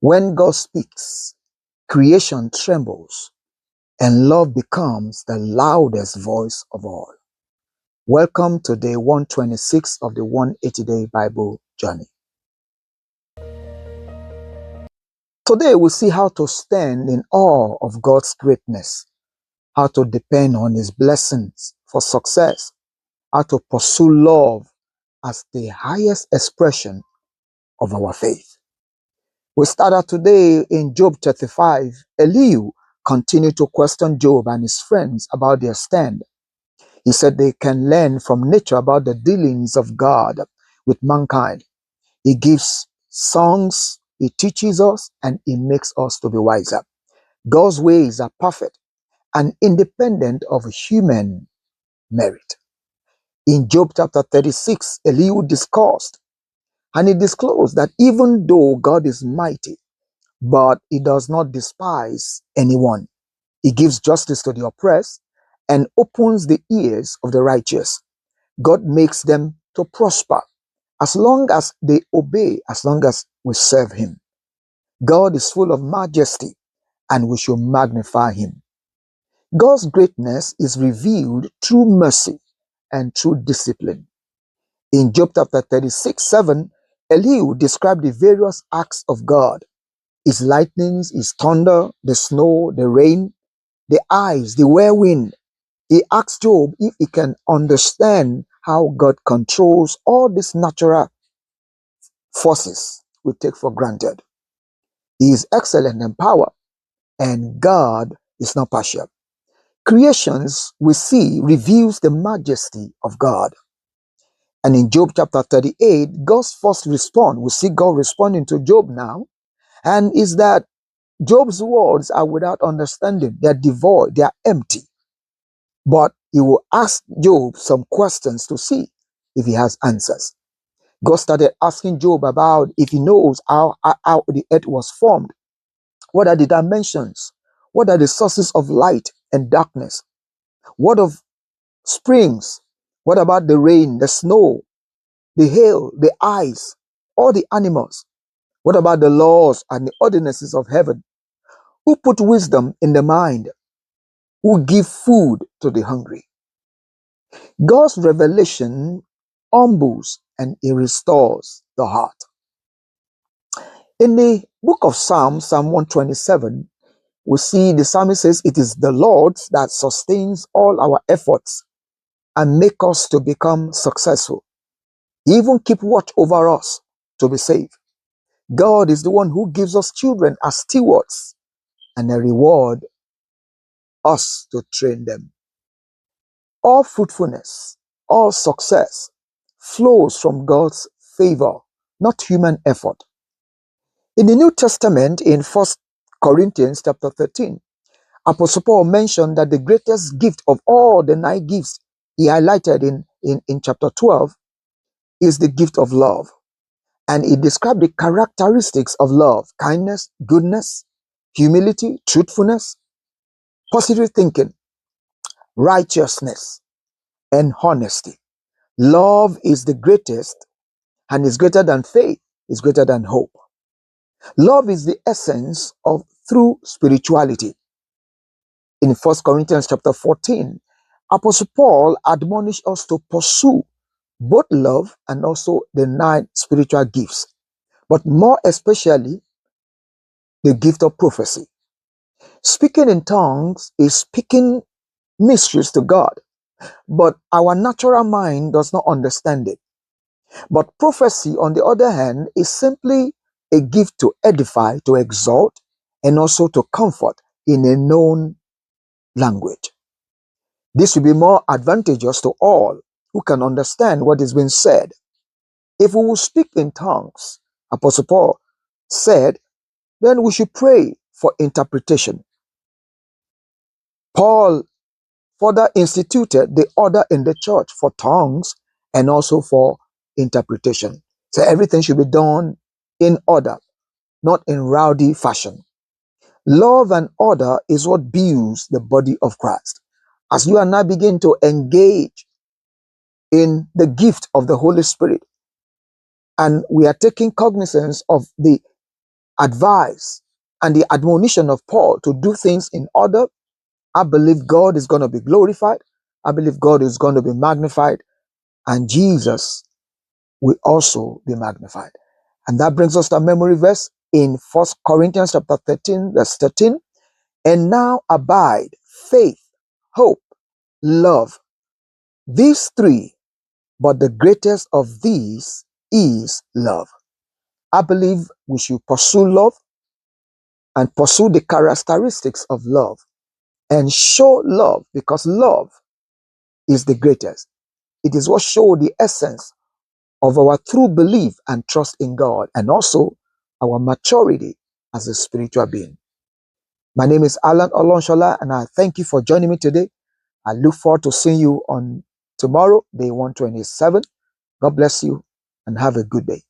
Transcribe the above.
When God speaks, creation trembles and love becomes the loudest voice of all. Welcome to day 126 of the 180-day Bible journey. Today we'll see how to stand in awe of God's greatness, how to depend on His blessings for success, how to pursue love as the highest expression of our faith. We started today in Job 35. Elihu continued to question Job and his friends about their stand. He said they can learn from nature about the dealings of God with mankind. He gives songs, He teaches us, and He makes us to be wiser. God's ways are perfect and independent of human merit. In Job chapter 36, Elihu discussed and he disclosed that even though God is mighty, but He does not despise anyone. He gives justice to the oppressed and opens the ears of the righteous. God makes them to prosper as long as they obey, as long as we serve Him. God is full of majesty and we should magnify Him. God's greatness is revealed through mercy and through discipline. In Job chapter 36:7, Elihu described the various acts of God: His lightnings, His thunder, the snow, the rain, the eyes, the whirlwind. He asked Job if he can understand how God controls all these natural forces we take for granted. He is excellent in power, and God is not partial. Creations we see reveals the majesty of God. And in Job chapter 38, God's first response, we see God responding to Job now, and is that Job's words are without understanding. They are devoid, they are empty. But He will ask Job some questions to see if he has answers. God started asking Job about if he knows how the earth was formed. What are the dimensions? What are the sources of light and darkness? What of springs? What about the rain, the snow, the hail, the ice, all the animals? What about the laws and the ordinances of heaven? Who put wisdom in the mind? Who give food to the hungry? God's revelation humbles and He restores the heart. In the book of Psalms, Psalm 127, we see the psalmist says, "It is the Lord that sustains all our efforts and make us to become successful. He even keep watch over us to be saved." God is the one who gives us children as stewards and a reward us to train them. All fruitfulness, all success flows from God's favor, not human effort. In the New Testament, in 1 Corinthians chapter 13, Apostle Paul mentioned that the greatest gift of all the 9 gifts he highlighted in chapter 12 is the gift of love. And he described the characteristics of love: kindness, goodness, humility, truthfulness, positive thinking, righteousness, and honesty. Love is the greatest and is greater than faith, is greater than hope. Love is the essence of true spirituality. In 1 Corinthians chapter 14, Apostle Paul admonished us to pursue both love and also the 9 spiritual gifts, but more especially the gift of prophecy. Speaking in tongues is speaking mysteries to God, but our natural mind does not understand it. But prophecy, on the other hand, is simply a gift to edify, to exalt, and also to comfort in a known language. This will be more advantageous to all who can understand what is being said. If we will speak in tongues, Apostle Paul said, then we should pray for interpretation. Paul further instituted the order in the church for tongues and also for interpretation. So everything should be done in order, not in rowdy fashion. Love and order is what builds the body of Christ. As you and I begin to engage in the gift of the Holy Spirit, and we are taking cognizance of the advice and the admonition of Paul to do things in order, I believe God is going to be glorified. I believe God is going to be magnified, and Jesus will also be magnified. And that brings us to a memory verse in 1 Corinthians chapter 13, verse 13. And now abide faith, hope, love. These three, but the greatest of these is love. I believe we should pursue love and pursue the characteristics of love and show love, because love is the greatest. It is what shows the essence of our true belief and trust in God, and also our maturity as a spiritual being. My name is Alan Olonshola, and I thank you for joining me today. I look forward to seeing you on tomorrow, day 127. God bless you and have a good day.